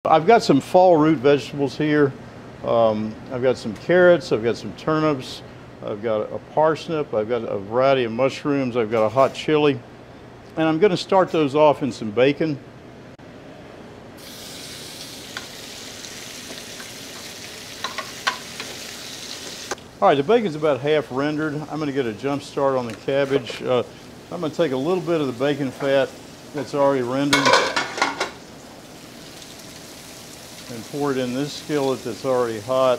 I've got some fall root vegetables here. I've got some carrots, I've got some turnips, I've got a parsnip, I've got a variety of mushrooms, I've got a hot chili. And I'm going to start those off in some bacon. All right, the bacon's about half rendered. I'm going to get a jump start on the cabbage. I'm going to take a little bit of the bacon fat that's already rendered and pour it in this skillet that's already hot.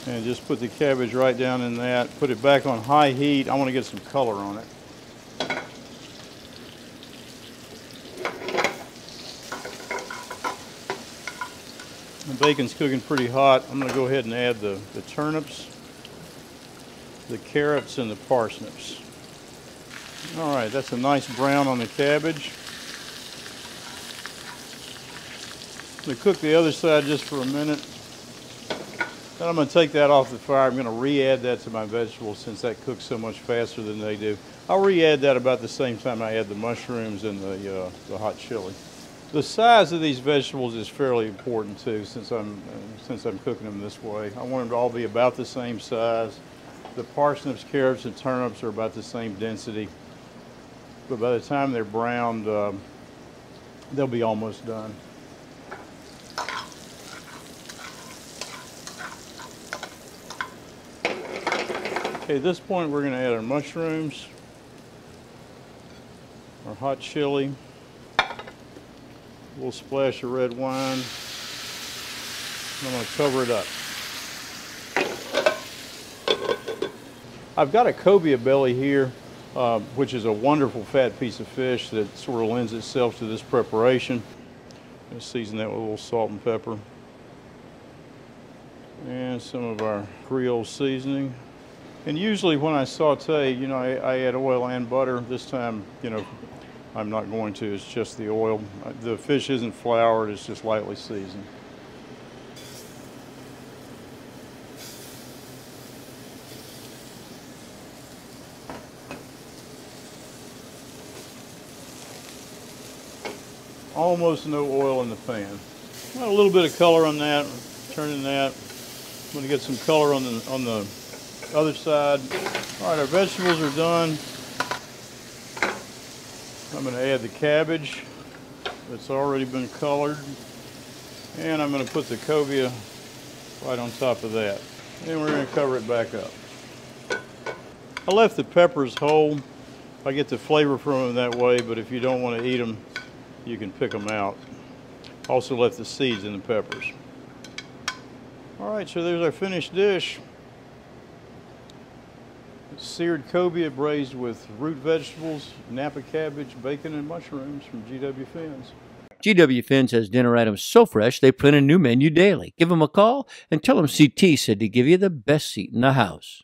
And just put the cabbage right down in that. Put it back on high heat. I want to get some color on it. The bacon's cooking pretty hot. I'm going to go ahead and add the turnips, the carrots, and the parsnips. All right, that's a nice brown on the cabbage. I'm going to cook the other side just for a minute. Then I'm going to take that off the fire. I'm going to re-add that to my vegetables since that cooks so much faster than they do. I'll re-add that about the same time I add the mushrooms and the hot chili. The size of these vegetables is fairly important too, since I'm cooking them this way. I want them to all be about the same size. The parsnips, carrots, and turnips are about the same density, but by the time they're browned, they'll be almost done. Okay, at this point we're going to add our mushrooms, our hot chili, a little splash of red wine, and I'm going to cover it up. I've got a cobia belly here, which is a wonderful fat piece of fish that sort of lends itself to this preparation. I'm going to season that with a little salt and pepper. And some of our Creole seasoning. And usually when I saute, you know, I add oil and butter. This time, you know, I'm not going to. It's just the oil. The fish isn't floured, it's just lightly seasoned. Almost no oil in the pan. Got a little bit of color on that. Turning that. I'm going to get some color on the other side. All right, our vegetables are done. I'm going to add the cabbage that's already been colored, and I'm going to put the cobia right on top of that. And we're going to cover it back up. I left the peppers whole. I get the flavor from them that way, but if you don't want to eat them, you can pick them out. Also left the seeds in the peppers. All right, so there's our finished dish. Seared cobia braised with root vegetables, Napa cabbage, bacon, and mushrooms from GW Finn's. GW Finn's has dinner items so fresh they plan a new menu daily. Give them a call and tell them CT said to give you the best seat in the house.